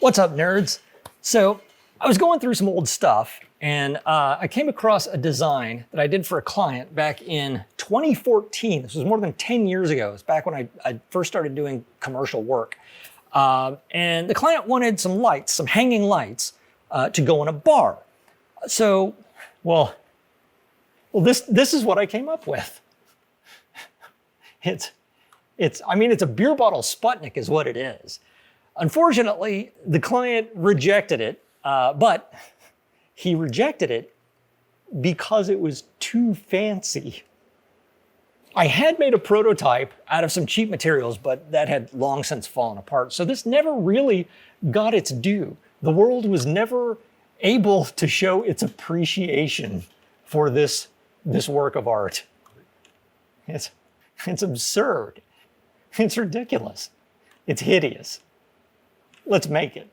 What's up, nerds? So I was going through some old stuff and I came across a design that I did for a client back in 2014. This was more than 10 years ago. It's back when I first started doing commercial work. And the client wanted some lights, some hanging lights to go in a bar. So, well, this is what I came up with. It's a beer bottle Sputnik is what it is. Unfortunately, the client rejected it, but he rejected it because it was too fancy. I had made a prototype out of some cheap materials, but that had long since fallen apart. So this never really got its due. The world was never able to show its appreciation for this work of art. It's absurd. It's ridiculous. It's hideous. Let's make it.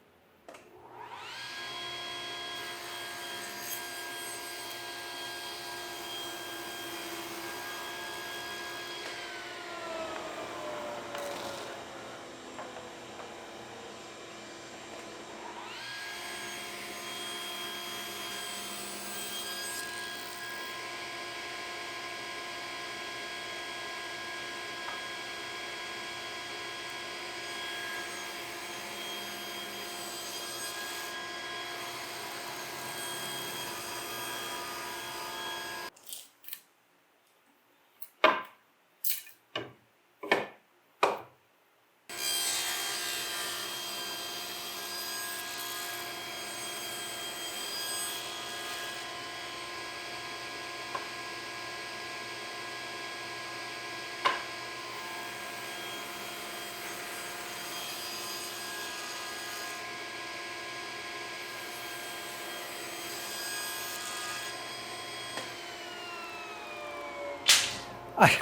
I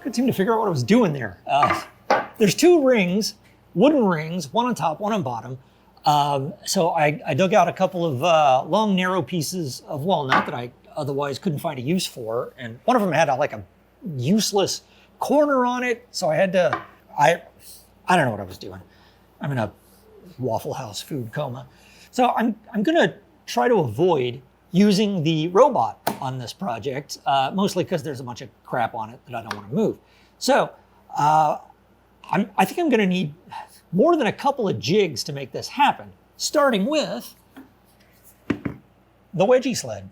couldn't seem to figure out what I was doing there. There's two rings, wooden rings, one on top, one on bottom. So I dug out a couple of long, narrow pieces of walnut that I otherwise couldn't find a use for. And one of them had like a useless corner on it. So I had to, I don't know what I was doing. I'm in a Waffle House food coma. So I'm gonna try to avoid using the robot on this project, mostly because there's a bunch of crap on it that I don't want to move. So I think I'm going to need more than a couple of jigs to make this happen, starting with the wedgie sled.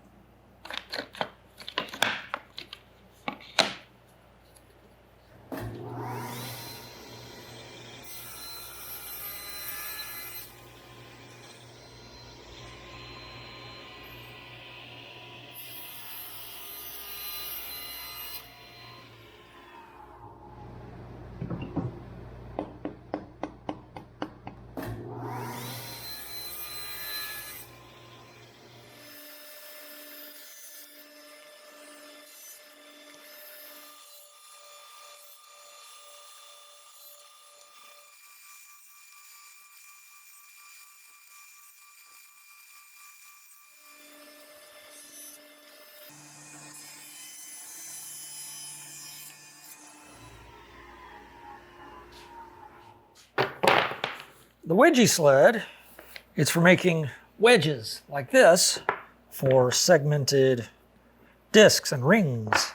The wedgie sled, it's for making wedges like this for segmented discs and rings.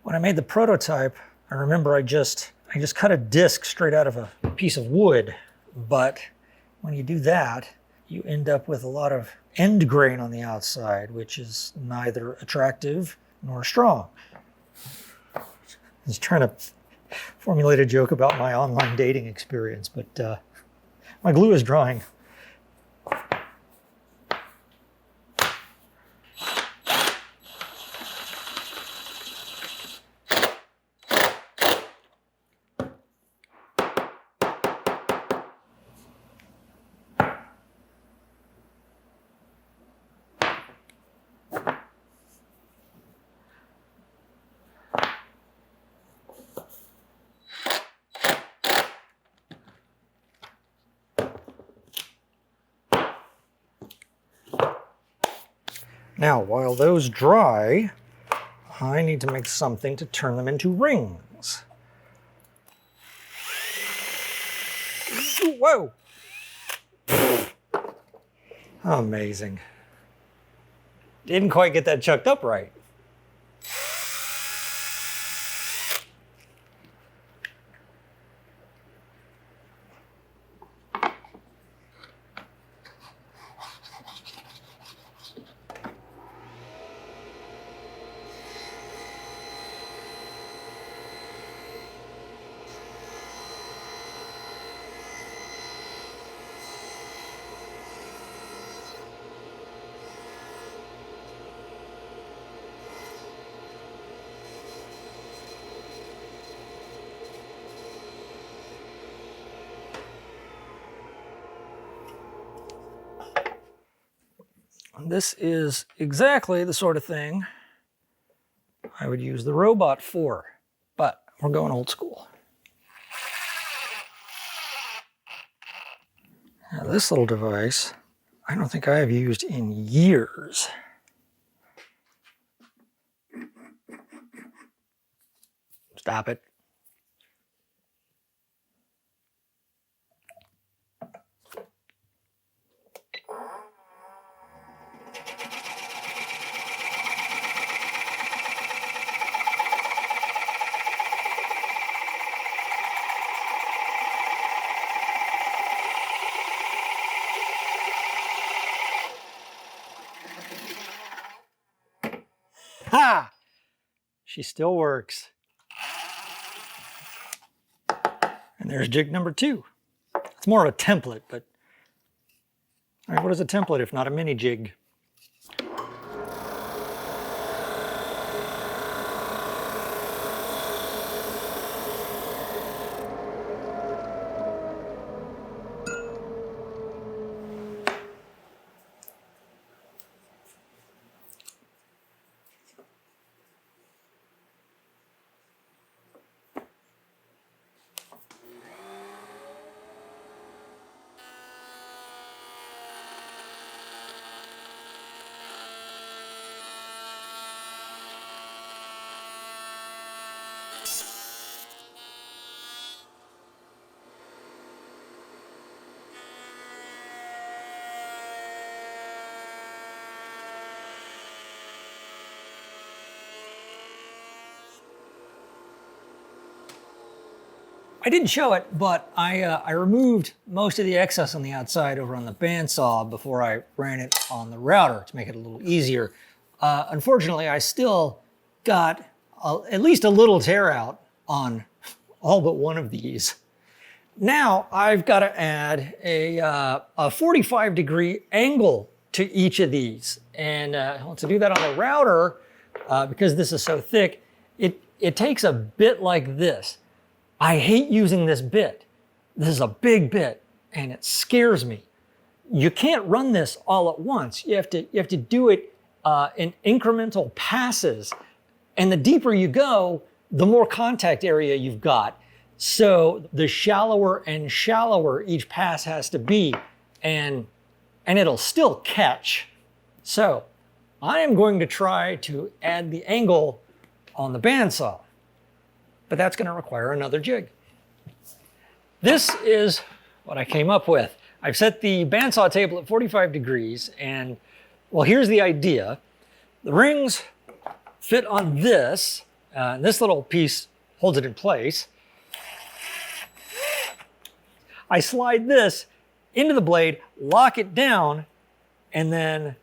When I made the prototype, I remember I just cut a disc straight out of a piece of wood, but when you do that, you end up with a lot of end grain on the outside, which is neither attractive nor strong. I was trying to formulate a joke about my online dating experience, but my glue is drying. Now, while those dry, I need to make something to turn them into rings. Whoa! Amazing. Didn't quite get that chucked up right. This is exactly the sort of thing I would use the robot for, but we're going old school. Now this little device, I don't think I have used in years. Stop it. Ha! She still works. And there's jig number 2. It's more of a template, but all right, what is a template if not a mini jig? I didn't show it, but I removed most of the excess on the outside over on the bandsaw before I ran it on the router to make it a little easier. Unfortunately, I still got at least a little tear out on all but one of these. Now I've got to add a 45-degree angle to each of these. And to do that on the router, because this is so thick, it takes a bit like this. I hate using this bit. This is a big bit and it scares me. You can't run this all at once. You have to do it in incremental passes. And the deeper you go, the more contact area you've got. So the shallower and shallower each pass has to be, and it'll still catch. So I am going to try to add the angle on the bandsaw, but that's going to require another jig. This is what I came up with. I've set the bandsaw table at 45 degrees, and well, here's the idea. The rings fit on this, and this little piece holds it in place. I slide this into the blade, lock it down, and then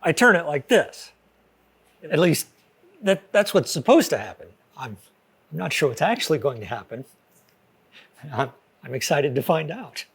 I turn it like this. At least that's what's supposed to happen. I'm not sure what's actually going to happen. I'm excited to find out.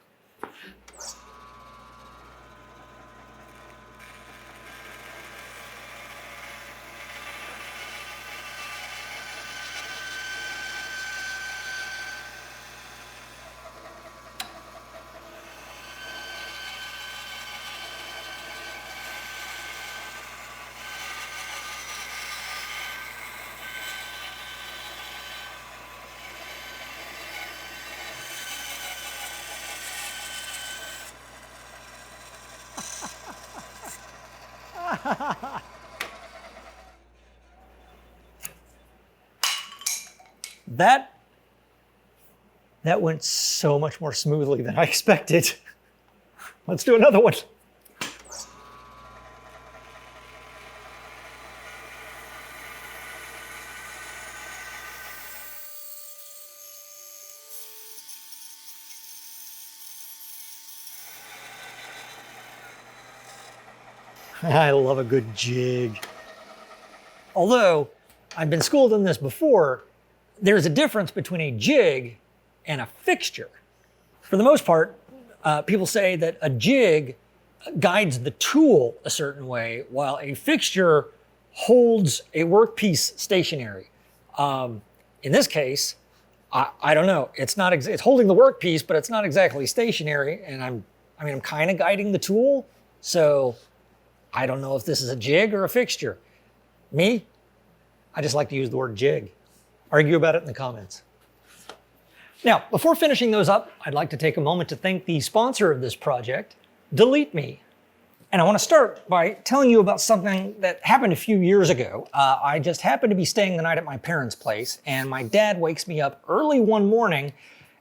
That went so much more smoothly than I expected. Let's do another one. I love a good jig. Although, I've been schooled in this before, there's a difference between a jig and a fixture. For the most part, people say that a jig guides the tool a certain way, while a fixture holds a workpiece stationary. In this case, I don't know. It's not. It's holding the workpiece, but it's not exactly stationary. And I'm kind of guiding the tool, so I don't know if this is a jig or a fixture. Me, I just like to use the word jig. Argue about it in the comments. Now, before finishing those up, I'd like to take a moment to thank the sponsor of this project, Delete Me. And I want to start by telling you about something that happened a few years ago. I just happened to be staying the night at my parents' place, and my dad wakes me up early one morning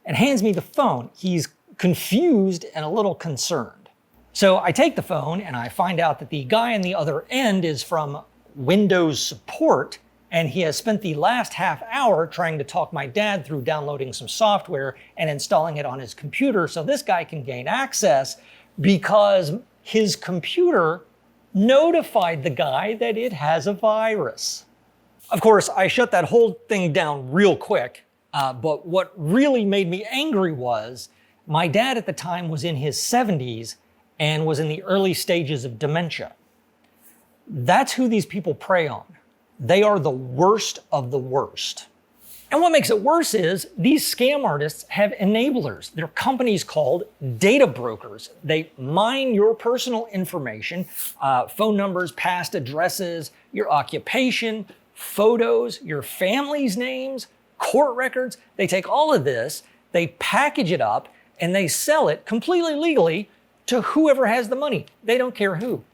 and hands me the phone. He's confused and a little concerned. So I take the phone and I find out that the guy on the other end is from Windows support, and he has spent the last half hour trying to talk my dad through downloading some software and installing it on his computer so this guy can gain access, because his computer notified the guy that it has a virus. Of course, I shut that whole thing down real quick, but what really made me angry was my dad at the time was in his 70s and was in the early stages of dementia. That's who these people prey on. They are the worst of the worst. And what makes it worse is these scam artists have enablers. They're companies called data brokers. They mine your personal information, phone numbers, past addresses, your occupation, photos, your family's names, court records. They take all of this, they package it up, and they sell it completely legally to whoever has the money. They don't care who.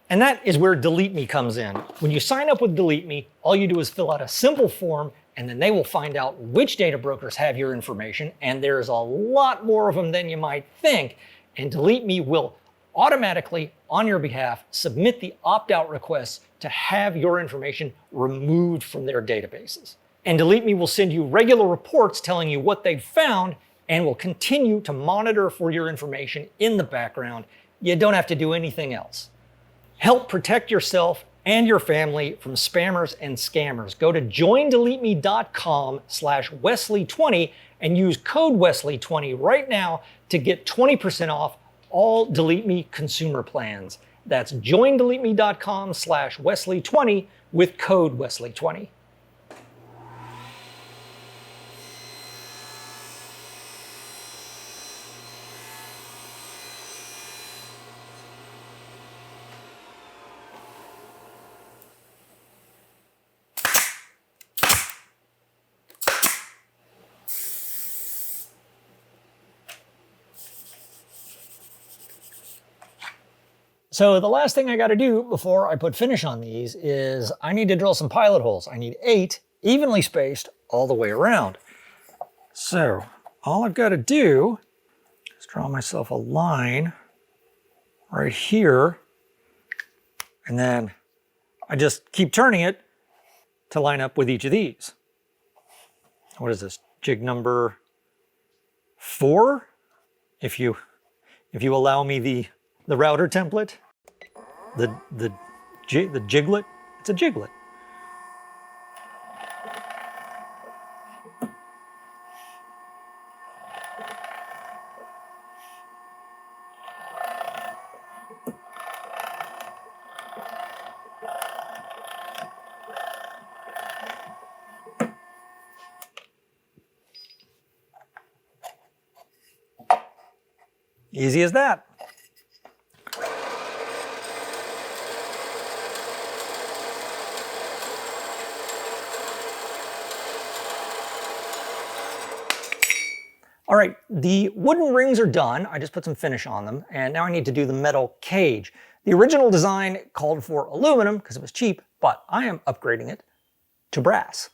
And that is where Delete Me comes in. When you sign up with Delete Me, all you do is fill out a simple form, and then they will find out which data brokers have your information, and there's a lot more of them than you might think. And Delete Me will automatically, on your behalf, submit the opt-out requests to have your information removed from their databases. And Delete Me will send you regular reports telling you what they've found, and will continue to monitor for your information in the background. You don't have to do anything else. Help protect yourself and your family from spammers and scammers. Go to joindeleteme.com/Wesley20 and use code Wesley20 right now to get 20% off all Delete Me consumer plans. That's joindeleteme.com/Wesley20 with code Wesley20. So the last thing I got to do before I put finish on these is I need to drill some pilot holes. I need 8 evenly spaced all the way around. So all I've got to do is draw myself a line right here, and then I just keep turning it to line up with each of these. What is this? Jig number 4? If you allow me the router template. The jiglet, it's a jiglet. Easy as that. All right, the wooden rings are done. I just put some finish on them, and now I need to do the metal cage. The original design called for aluminum because it was cheap, but I am upgrading it to brass.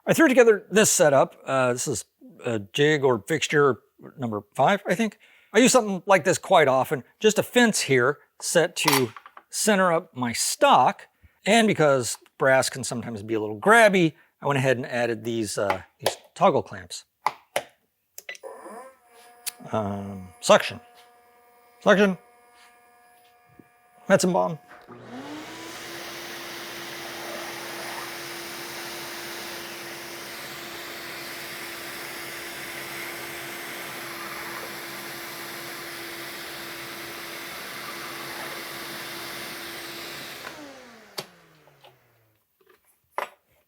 I threw together this setup. This is a jig or fixture number 5, I think. I use something like this quite often. Just a fence here set to center up my stock, and because brass can sometimes be a little grabby, I went ahead and added these toggle clamps. Suction. Metzenbaum.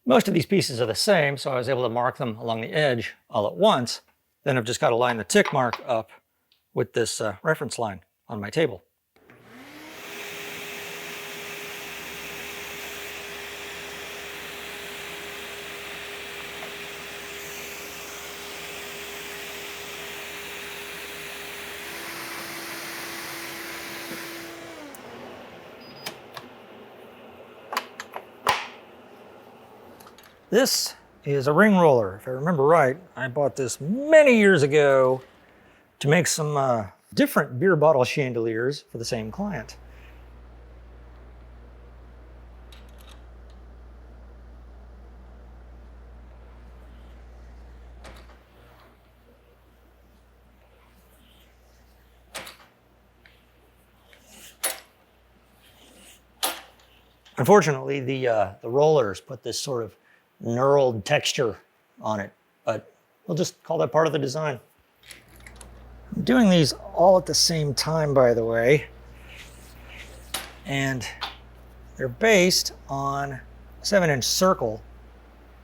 Most of these pieces are the same, so I was able to mark them along the edge all at once. Then I've just got to line the tick mark up with this reference line on my table. This is a ring roller. If I remember right, I bought this many years ago to make some different beer bottle chandeliers for the same client. Unfortunately, the rollers put this sort of knurled texture on it, but we'll just call that part of the design. I'm doing these all at the same time, by the way, and they're based on a 7-inch circle,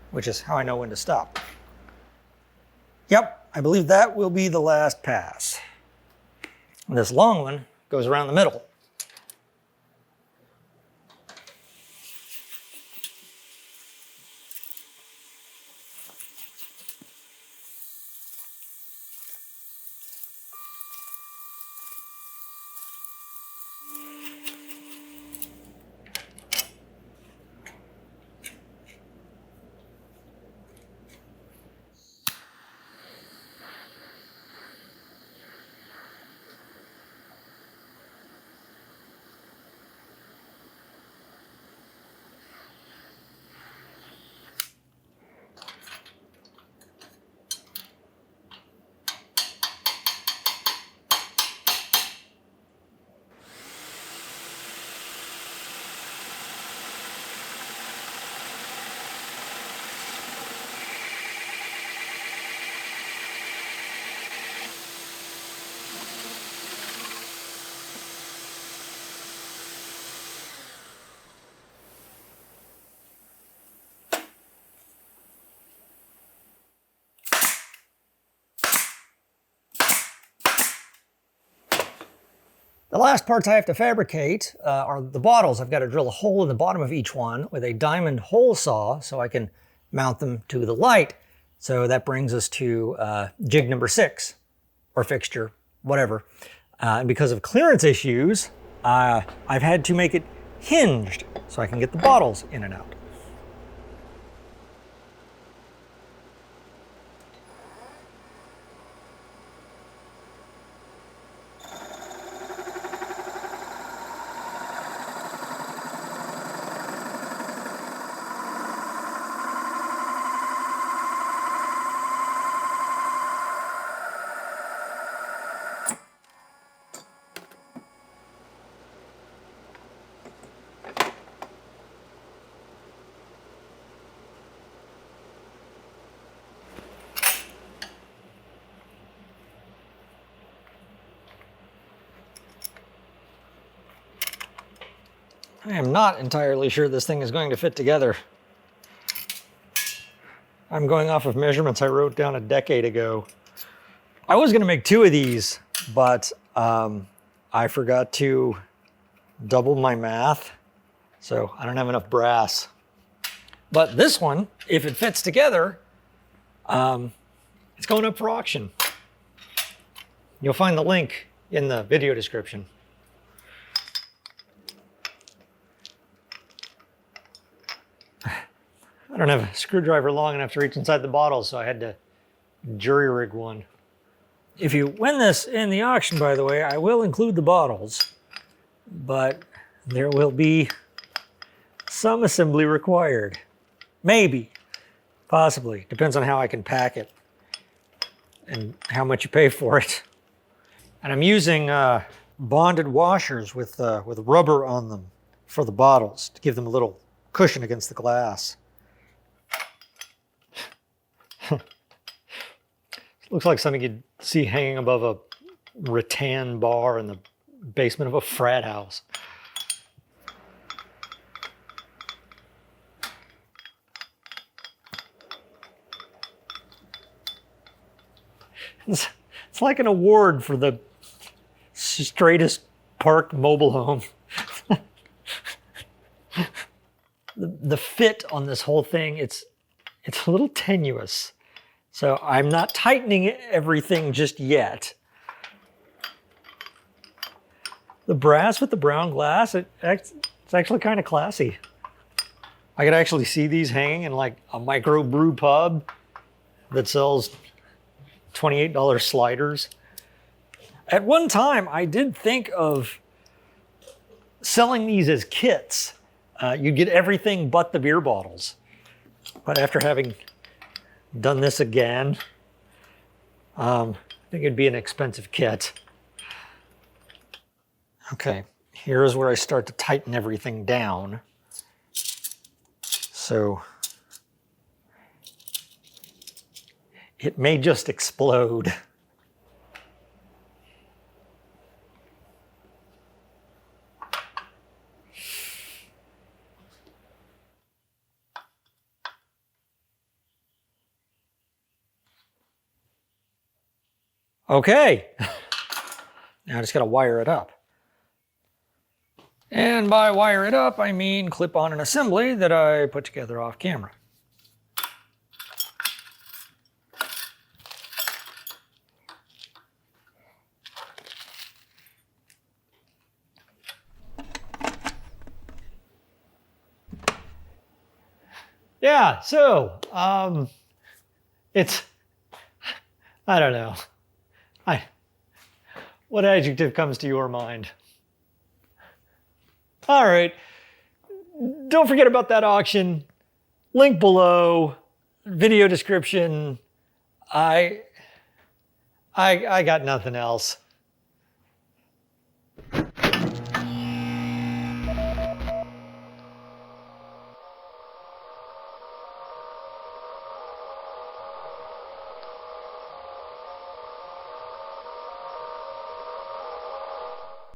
which is how I know when to stop. Yep, I believe that will be the last pass. And this long one goes around the middle. The last parts I have to fabricate are the bottles. I've got to drill a hole in the bottom of each one with a diamond hole saw so I can mount them to the light. So that brings us to jig number 6, or fixture, whatever. And because of clearance issues, I've had to make it hinged so I can get the bottles in and out. I am not entirely sure this thing is going to fit together. I'm going off of measurements I wrote down a decade ago. I was going to make 2 of these, but I forgot to double my math, so I don't have enough brass. But this one, if it fits together, it's going up for auction. You'll find the link in the video description. I don't have a screwdriver long enough to reach inside the bottle, so I had to jury rig one. If you win this in the auction, by the way, I will include the bottles, but there will be some assembly required. Maybe, possibly, depends on how I can pack it and how much you pay for it. And I'm using bonded washers with rubber on them for the bottles to give them a little cushion against the glass. Looks like something you'd see hanging above a rattan bar in the basement of a frat house. It's like an award for the straightest park mobile home. The fit on this whole thing, it's a little tenuous. So I'm not tightening everything just yet. The brass with the brown glass, it's actually kind of classy. I could actually see these hanging in like a micro brew pub that sells $28 sliders. At one time, I did think of selling these as kits. You'd get everything but the beer bottles. But after having done this again, I think it'd be an expensive kit. Okay, here's where I start to tighten everything down. So it may just explode. Okay, now I just gotta wire it up. And by wire it up, I mean clip on an assembly that I put together off camera. Yeah, so, it's, I don't know. What adjective comes to your mind? All right, don't forget about that auction. Link below, video description. I got nothing else.